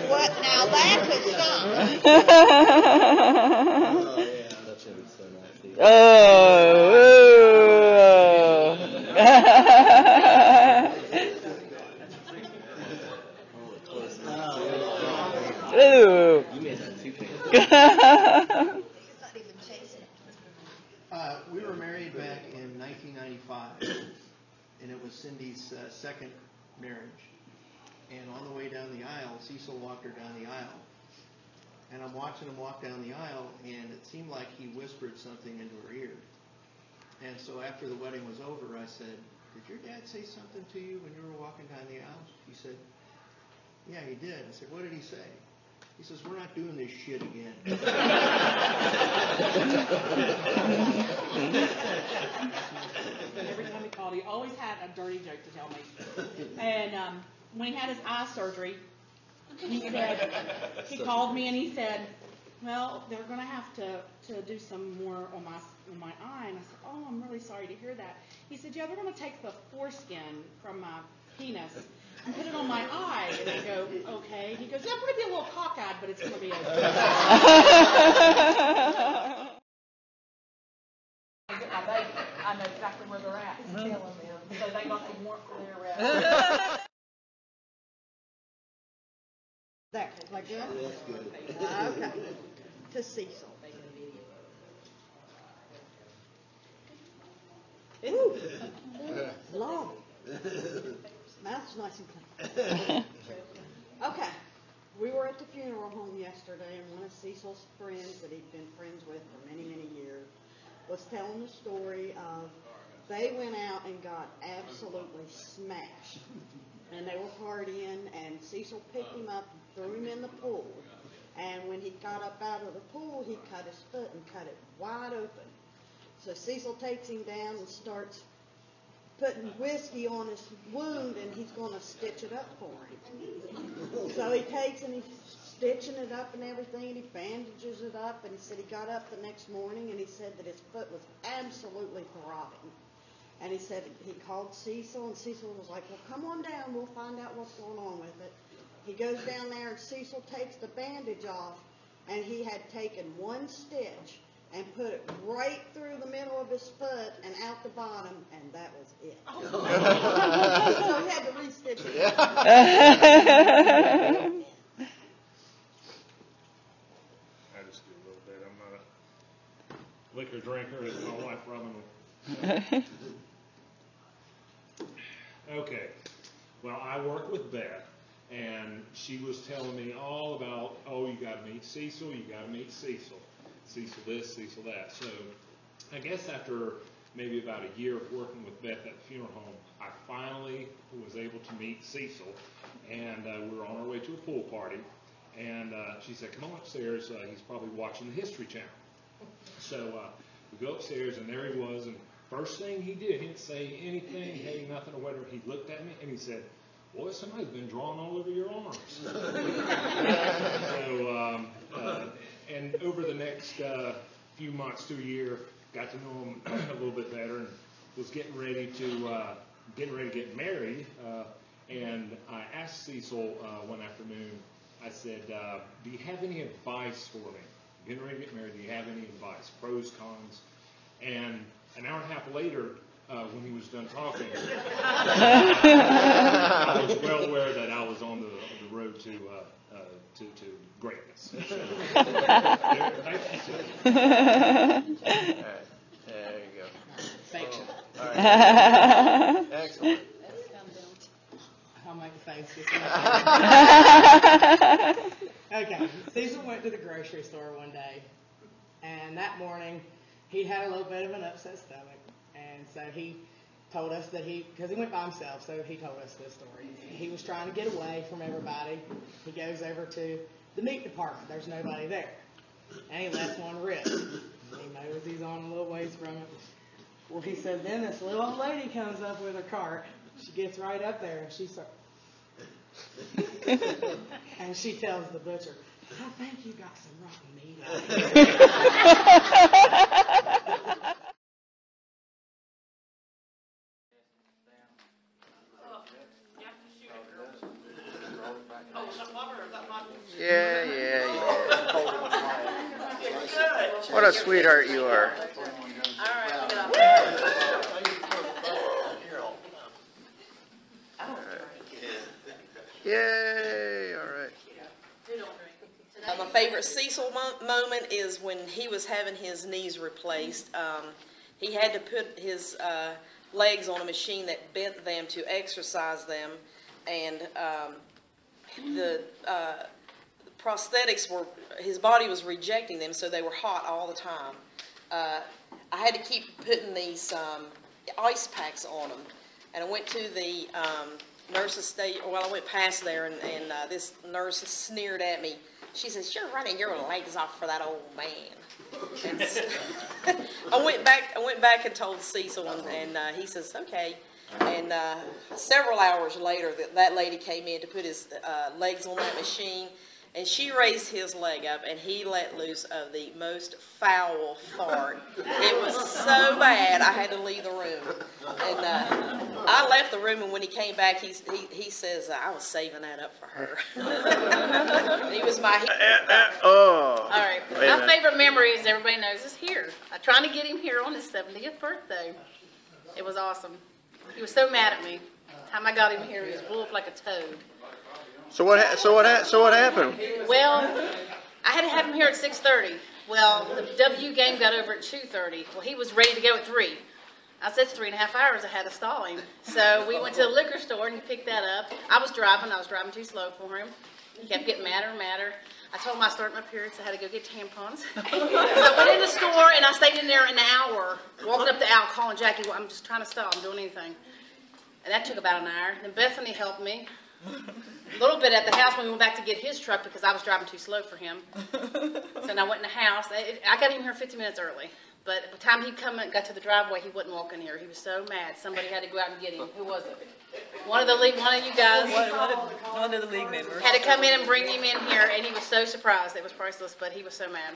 What? Now that's a song. Oh, yeah, that should be so nasty. Oh. Ooh. You made that too fancy. We were married back in 1995, and it was Cindy's second marriage. And on the way down the aisle, Cecil walked her down the aisle. And I'm watching him walk down the aisle, and it seemed like he whispered something into her ear. And so after the wedding was over, I said, "Did your dad say something to you when you were walking down the aisle?" He said, "Yeah, he did." I said, "What did he say?" He says, "We're not doing this shit again." Every time he called, he always had a dirty joke to tell me. And when he had his eye surgery, he called me and he said, "Well, they're going to have to do some more on my eye." And I said, "Oh, I'm really sorry to hear that." He said, "Yeah, they're going to take the foreskin from my penis and put it on my eye." And I go, "Okay." He goes, "Yeah, I'm going to be a little cockeyed, but it's going to be okay." I know exactly where they're at. Tell them, so they got the warmth where they're at. That like good? That's good. Okay. To Cecil. Ooh. Long. Mouth's nice and clean. Okay. We were at the funeral home yesterday, and one of Cecil's friends that he'd been friends with for many, many years was telling the story of they went out and got absolutely smashed. And they were partying, and Cecil picked him up and threw him in the pool. And when he got up out of the pool, he cut his foot and cut it wide open. So Cecil takes him down and starts putting whiskey on his wound, and he's going to stitch it up for him. So he takes and he's stitching it up and everything, and he bandages it up, and he said he got up the next morning, and he said that his foot was absolutely throbbing. And he said he called Cecil, and Cecil was like, "Well, come on down. We'll find out what's going on with it." He goes down there, and Cecil takes the bandage off, and he had taken one stitch and put it right through the middle of his foot and out the bottom, and that was it. So he had to re-stitch it. I just do a little bit. I'm not a liquor drinker, as my wife Robin will. Okay. Well, I work with Beth, and she was telling me all about, "Oh, you got to meet Cecil, you got to meet Cecil. Cecil this, Cecil that." So I guess after maybe about a year of working with Beth at the funeral home, I finally was able to meet Cecil, and we were on our way to a pool party, and she said, "Come on upstairs, he's probably watching the History Channel." So we go upstairs, and there he was, and first thing he did, he didn't say anything, hey, nothing or whatever. He looked at me and he said, "Boy, somebody's been drawing all over your arms." So, and over the next few months to a year, got to know him a little bit better, and was getting ready to get married. And I asked Cecil one afternoon, I said, "Do you have any advice for me? Getting ready to get married, do you have any advice? Pros, cons?" And an hour and a half later, when he was done talking, I was well aware that I was on the road to greatness. So, thank you. All right. There you go. Thank you. All right. Excellent. I'll make a face. Okay, Cecil went to the grocery store one day, and that morning he had a little bit of an upset stomach, and so he told us that because he went by himself, so he told us this story. He was trying to get away from everybody. He goes over to the meat department. There's nobody there, and he lets one rip. He knows he's on a little ways from it. Well, he said, then this little old lady comes up with her cart. She gets right up there, and she starts. And she tells the butcher, "I think you got some rotten meat out here." Yeah, yeah, yeah. What a sweetheart you are. Yay, all right. My favorite Cecil moment is when he was having his knees replaced. He had to put his legs on a machine that bent them to exercise them, and the prosthetics were, his body was rejecting them, so they were hot all the time. I had to keep putting these ice packs on them, and I went to the nurse's station. Well, I went past there, and this nurse sneered at me. She says, "You're running your legs off for that old man." And so, I went back and told Cecil, and he says, "Okay." And several hours later, that lady came in to put his legs on that machine, and she raised his leg up, and he let loose of the most foul fart. It was so bad, I had to leave the room. And I left the room, and when he came back, he says, "I was saving that up for her." He was my Oh. All right. My favorite memory, as everybody knows, is here. I'm trying to get him here on his 70th birthday. It was awesome. He was so mad at me. The time I got him here, he was blew up like a toad. So what happened? Well, I had to have him here at 6:30. Well, the W game got over at 2:30. Well, he was ready to go at 3. I said it's 3.5 hours. I had to stall him. So we went to the liquor store and he picked that up. I was driving too slow for him. He kept getting madder and madder. I told him I started my period, so I had to go get tampons. So I went in the store and I stayed in there an hour, walking up the aisle calling Jackie, "Well, I'm just trying to stall. I'm doing anything." And that took about an hour. Then Bethany helped me a little bit at the house when we went back to get his truck because I was driving too slow for him. So then I went in the house. I got him here 50 minutes early. But by the time he got to the driveway, he wouldn't walk in here. He was so mad. Somebody had to go out and get him. Who was it? One of you guys. One of the league members. Had to come in and bring him in here, and he was so surprised. It was priceless, but he was so mad.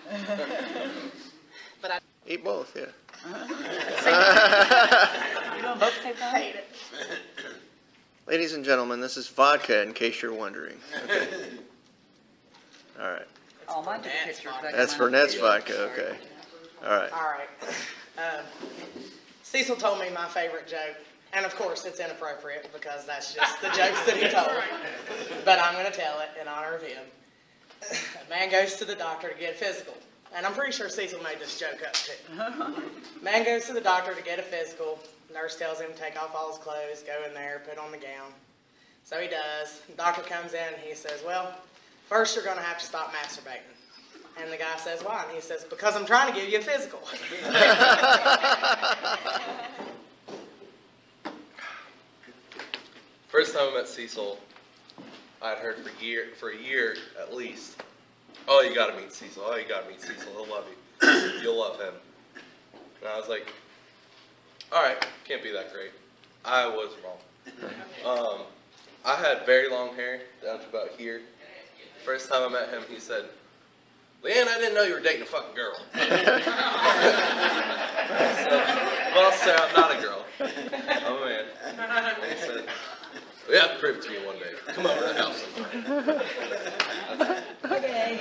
But I Eat both, yeah. You don't both take that? hate it. Ladies and gentlemen, this is vodka, in case you're wondering. Okay. All right. Oh, mine took a picture. That's Burnett's vodka, okay. All right. All right. Cecil told me my favorite joke, and of course it's inappropriate because that's just the jokes that he told. But I'm going to tell it in honor of him. A man goes to the doctor to get a physical, and I'm pretty sure Cecil made this joke up too. Man goes to the doctor to get a physical. Nurse tells him to take off all his clothes, go in there, put on the gown. So he does. The doctor comes in and he says, "Well, first you're going to have to stop masturbating." And the guy says, "Why?" And he says, "Because I'm trying to give you a physical." First time I met Cecil, I'd heard for a year at least, "Oh, you gotta meet Cecil. Oh, you gotta meet Cecil. He'll love you. You'll love him." And I was like, all right, can't be that great. I was wrong. I had very long hair down to about here. First time I met him, he said, "Leanne, I didn't know you were dating a fucking girl." I said, "Well, sir, I'm not a girl. I'm a man." And he said, "We have to prove it to me one day. Come over to the house sometime." Okay.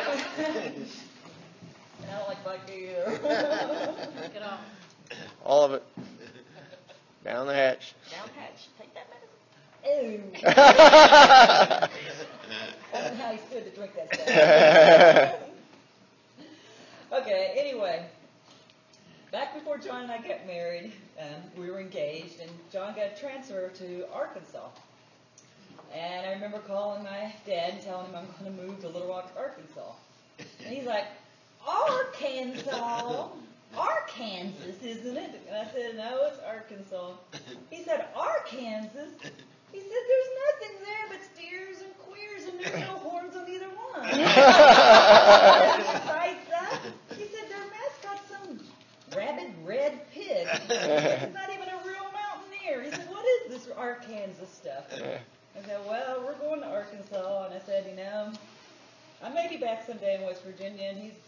I don't like vodka either. Get off. All of it. Down the hatch. Down hatch. Take that medicine. Ew. That's how he's good to drink that stuff. Okay, anyway. Back before John and I got married, we were engaged, and John got transferred to Arkansas. And I remember calling my dad and telling him I'm going to move to Little Rock, Arkansas. And he's like, "Arkansas? Arkansas, isn't it?" And I said, "No, it's Arkansas." He said, "Arkansas?" He said, "There's nothing there but steers and queers, and there's no horns on either one." Besides that, he said, "Their mascot's some rabid red pig. It's not even a real mountaineer." He said, "What is this Arkansas stuff?" I said, "Well, we're going to Arkansas." And I said, "I may be back someday in West Virginia." And he's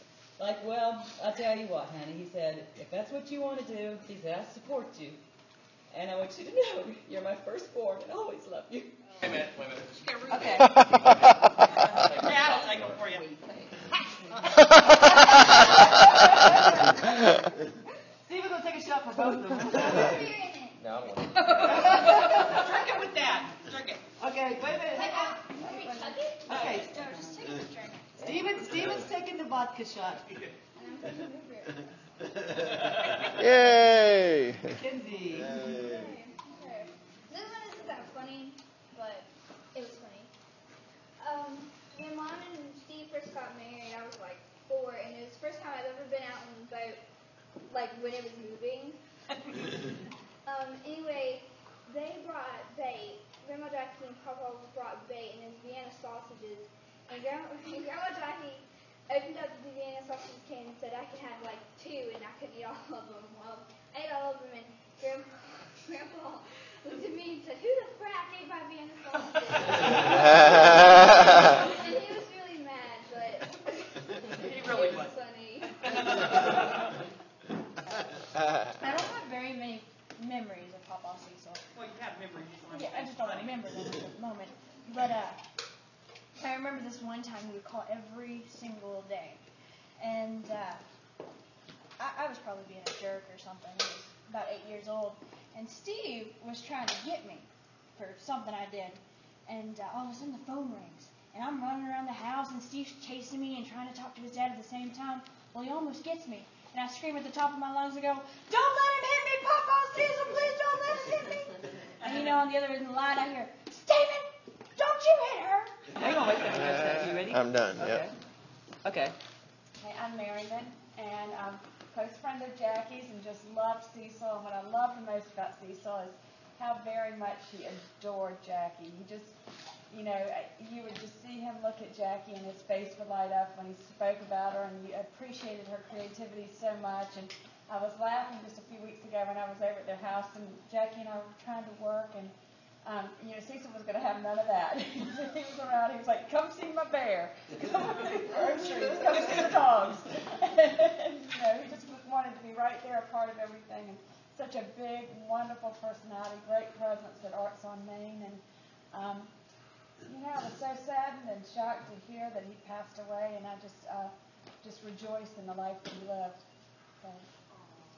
like, "Well, I'll tell you what, honey." He said, "If that's what you want to do," he said, "I support you. And I want you to know you're my firstborn and I always love you." Wait a minute. Okay. I don't take them vodka shot. Yay! Kinsey. Okay. This one isn't that funny, but it was funny. When Mom and Steve first got married, I was like 4, and it was the first time I've ever been out on the boat, like when it was moving. Anyway, they brought bait. Grandma Jackie and Papa brought bait, and it was Vienna sausages. And Grandma Jackie opened up the Vienna sausage can and said I could have like 2, and I couldn't eat all of them. Well, I ate all of them, and Grandpa looked at me and said, "Who the frack ate my Vienna sausages?" And he was really mad, but He really it was was. funny. I don't have very many memories of Papa Cecil. Well, you have memories. Yeah, I just don't remember them at the moment. But I remember this one time he would call every single day. And I was probably being a jerk or something. I was about 8 years old. And Steve was trying to get me for something I did. And all of a sudden the phone rings. And I'm running around the house and Steve's chasing me and trying to talk to his dad at the same time. Well, he almost gets me. And I scream at the top of my lungs and go, "Don't let him hit me, Papa Cecil, please don't let him hit me." And on the other end of the line I hear, "Stephen, don't you hit her." Hang on, wait a minute. You ready? I'm done. Okay. Yep. Okay. Hey, I'm Merriman, and I'm a close friend of Jackie's and just loved Cecil. And what I love the most about Cecil is how very much he adored Jackie. He just, you would just see him look at Jackie and his face would light up when he spoke about her, and he appreciated her creativity so much. And I was laughing just a few weeks ago when I was over at their house, and Jackie and I were trying to work, and Cecil was going to have none of that. He was around. He was like, "Come see my bear. Come see the groceries. Come see the dogs." He just wanted to be right there, a part of everything. And such a big, wonderful personality, great presence at Arts on Main. And I was so saddened and shocked to hear that he passed away. And I just rejoiced in the life that he lived. So,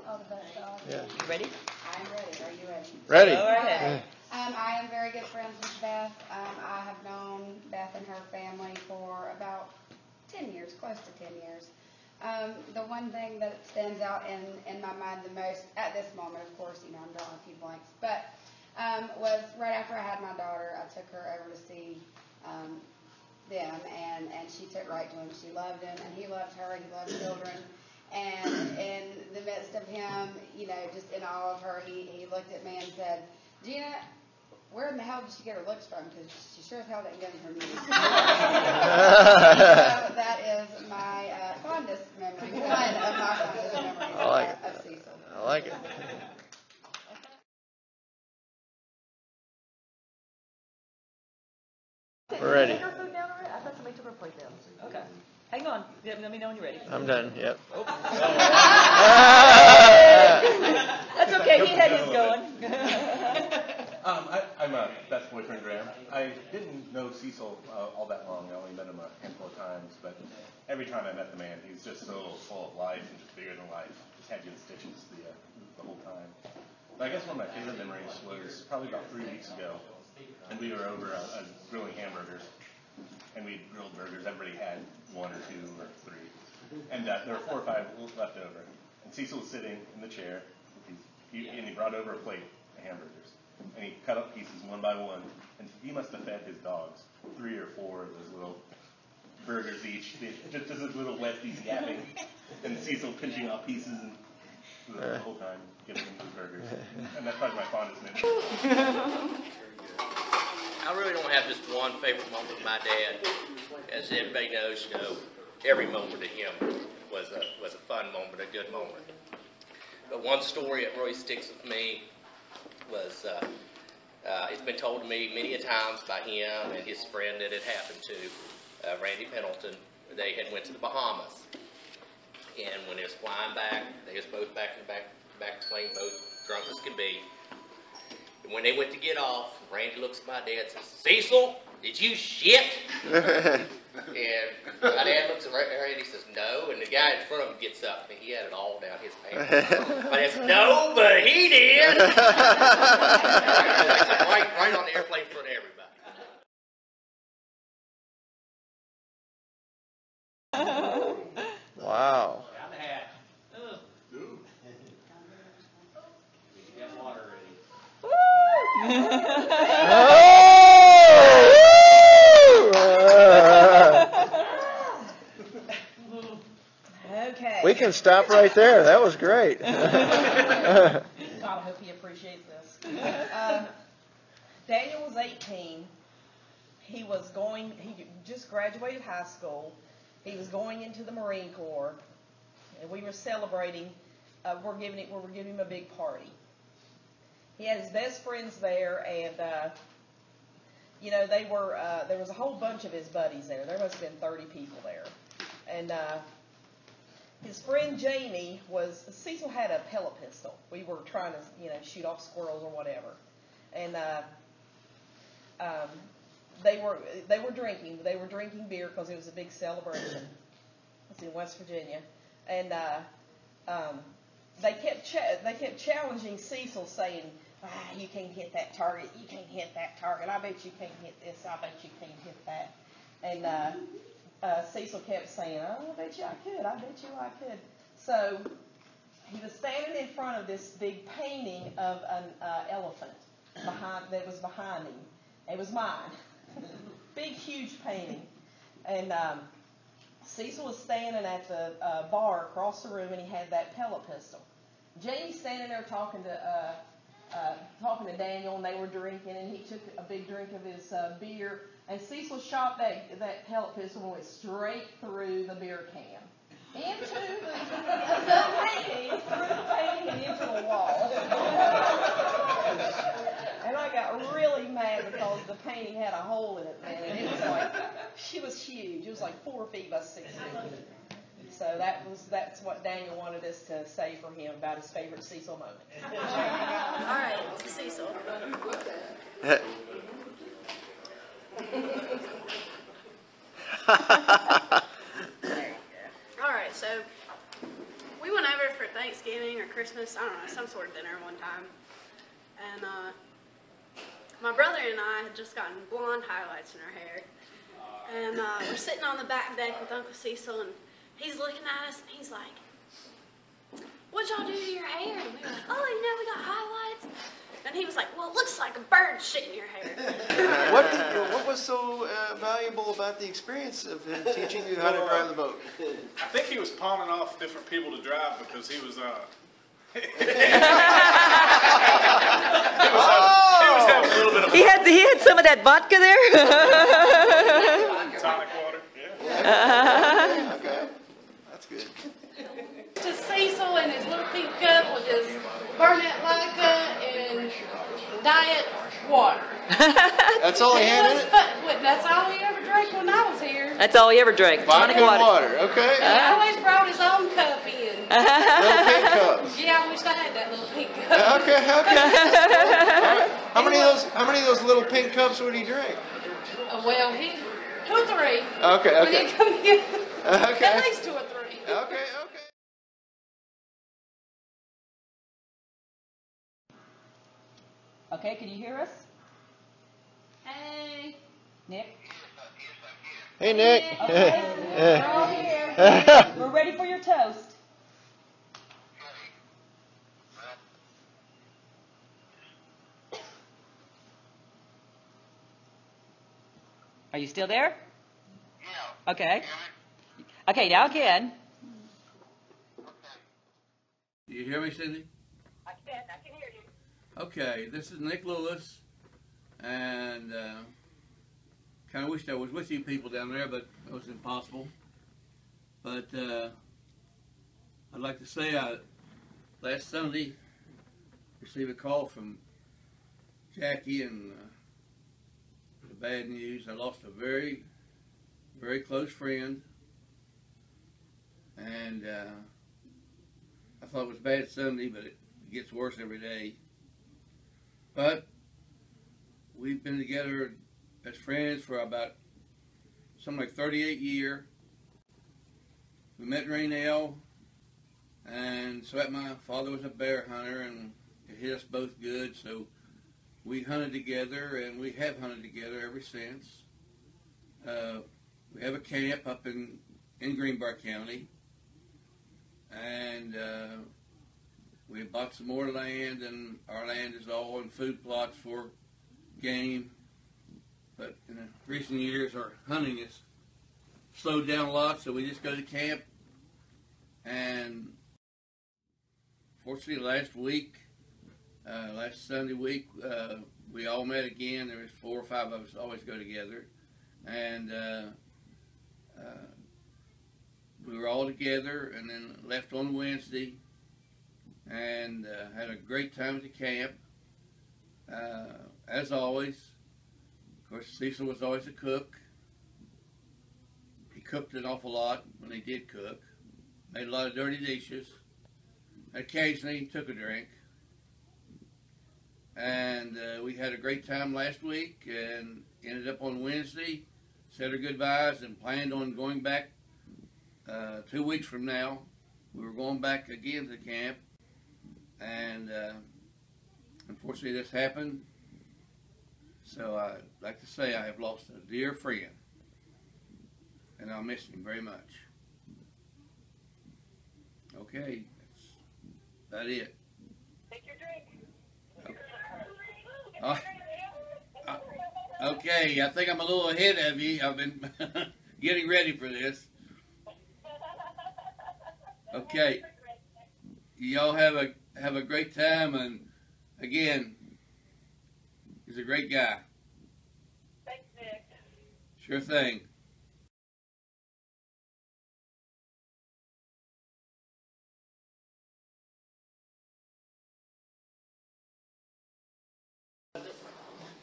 all the best to all. Yeah. You ready? I'm ready. Are you ready? Ready. Go ahead. I am very good friends with Beth. I have known Beth and her family for about 10 years, close to 10 years. The one thing that stands out in my mind the most at this moment, of course, I'm drawing a few blanks, but was right after I had my daughter, I took her over to see them, and she took right to him. She loved him, and he loved her. He loved children. And in the midst of him, just in awe of her, he looked at me and said, "Gina, where in the hell did she get her looks from? Because she sure as hell didn't get them from you." So that is my fondest memory, one of my fondest memories of Cecil. I like it. We're ready. Take her food down already? I thought somebody took her plate down. Okay. Hang on. Let me know when you're ready. I'm done. Yep. That's okay. He had his going. I'm Beth's boyfriend, Graham. I didn't know Cecil all that long. I only met him a handful of times, but every time I met the man, he was just so full of life and just bigger than life. Just had you in stitches the whole time. But I guess one of my favorite memories was probably about 3 weeks ago, and we were over grilling hamburgers, and we grilled burgers. Everybody had 1 or 2 or 3, and there were 4 or 5 left over. And Cecil was sitting in the chair, and he brought over a plate of hamburgers, and he cut up pieces one by one, and he must have fed his dogs 3 or 4 of those little burgers each, just as a little wetties yapping, and Cecil pinching out pieces and the whole time giving them those burgers. And that's probably my fondest memory. I really don't have just one favorite moment with my dad. As everybody knows, every moment of him was a fun moment, a good moment. But one story that really sticks with me was, it's been told to me many a times by him and his friend that it happened to, Randy Pendleton. They had went to the Bahamas. And when they was flying back, they was both back in the back of the plane, both drunk as can be. And when they went to get off, Randy looks at my dad and says, "Cecil, did you shit?" And my dad looks at Randy and says, "No." And the guy in front of him gets up, and he had it all down his pants. My dad said, "No, but he did." right on the airplane in front of everybody. Okay. We can stop right there. That was great. God, I hope he appreciates this. Daniel was 18. He just graduated high school. He was going into the Marine Corps, and we were celebrating. We were giving him a big party. He had his best friends there, and there was a whole bunch of his buddies there. There must have been 30 people there, and his friend Jamie Cecil had a pellet pistol. We were trying to shoot off squirrels or whatever, and they were drinking. They were drinking beer because it was a big celebration. It's in West Virginia, and they kept challenging Cecil, saying, "You can't hit that target. You can't hit that target. I bet you can't hit this. I bet you can't hit that." And Cecil kept saying, "Oh, I bet you I could. I bet you I could." So he was standing in front of this big painting of an elephant that was behind him. It was mine. Big, huge painting. And Cecil was standing at the bar across the room, and he had that pellet pistol. Jamie's standing there talking to Daniel, and they were drinking, and he took a big drink of his beer, and Cecil shot that pellet pistol and went straight through the beer can. Into the painting, through the painting and into the wall. And I got really mad because the painting had a hole in it, man, and it was she was huge. It was like 4 feet by 6 feet. So that's what Daniel wanted us to say for him about his favorite Cecil moment. All right, Cecil. All right, so we went over for Thanksgiving or Christmas, I don't know, some sort of dinner one time. And my brother and I had just gotten blonde highlights in our hair. And we're sitting on the back deck with Uncle Cecil, and he's looking at us, and he's like, "What'd y'all do to your hair?" And we were like, "Oh, we got highlights." And he was like, "Well, it looks like a bird shit in your hair." What was so valuable about the experience of him teaching you how to drive the boat? I think he was pawning off different people to drive because he was having a little bit of He had some of that vodka there. tonic water. Yeah. Okay. That's good. To Cecil and his little pink cup with his Burnett Vodka and diet water. That's all he had in it? That's all he ever drank when I was here. That's all he ever drank. Vodka and water. Okay. He always brought his own cup in. Little pink cups. Yeah, I wish I had that little pink cup. Okay. Right. How many of those little pink cups would he drink? Well, 2 or 3. Okay. When he come in, Okay. at least 2 or 3. Okay. Okay, can you hear us? Hey. Nick? Hey, Nick. Okay. We're all here. We're ready for your toast. Are you still there? Yeah. Okay. Okay, now again. Do you hear me, Cindy? I can hear you. Okay, this is Nick Lewis, and kind of wished I was with you people down there, but it was impossible. But I'd like to say last Sunday received a call from Jackie, and the bad news. I lost a very, very close friend, and I thought it was bad Sunday, but it gets worse every day. But we've been together as friends for about something like 38 years. We met in Rainelle, and so my father was a bear hunter, and it hit us both good, so we hunted together, and we have hunted together ever since. We have a camp up in Greenbrier County, and we bought some more land, and our land is all in food plots for game, but in the recent years our hunting has slowed down a lot, so we just go to camp. And fortunately last Sunday week, we all met again. There was 4 or 5 of us always go together, and we were all together, and then left on Wednesday, and had a great time at the camp. As always, of course, Cecil was always a cook. He cooked an awful lot when he did cook. Made a lot of dirty dishes. Occasionally he took a drink. And we had a great time last week and ended up on Wednesday, said our goodbyes, and planned on going back 2 weeks from now. We were going back again to the camp, and unfortunately this happened. So I'd like to say I have lost a dear friend, and I'll miss him very much. Okay, that's about it. Take your drink. Okay, I think I'm a little ahead of you. I've been getting ready for this. Okay, y'all have a great time, and again, he's a great guy. Thanks, Nick. Sure thing.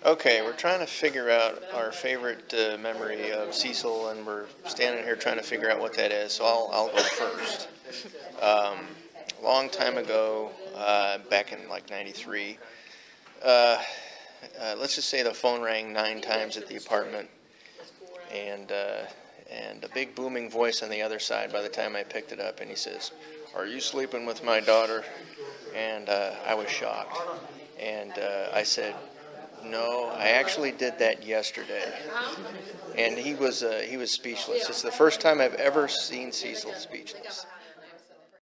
Okay, we're trying to figure out our favorite memory of Cecil, and we're standing here trying to figure out what that is, so I'll go first. Long time ago, back in like 93, let's just say the phone rang 9 times at the apartment, and a big booming voice on the other side by the time I picked it up, and he says, "Are you sleeping with my daughter?" And I was shocked, and I said, "No, I actually did that yesterday." And he was speechless. It's the first time I've ever seen Cecil speechless.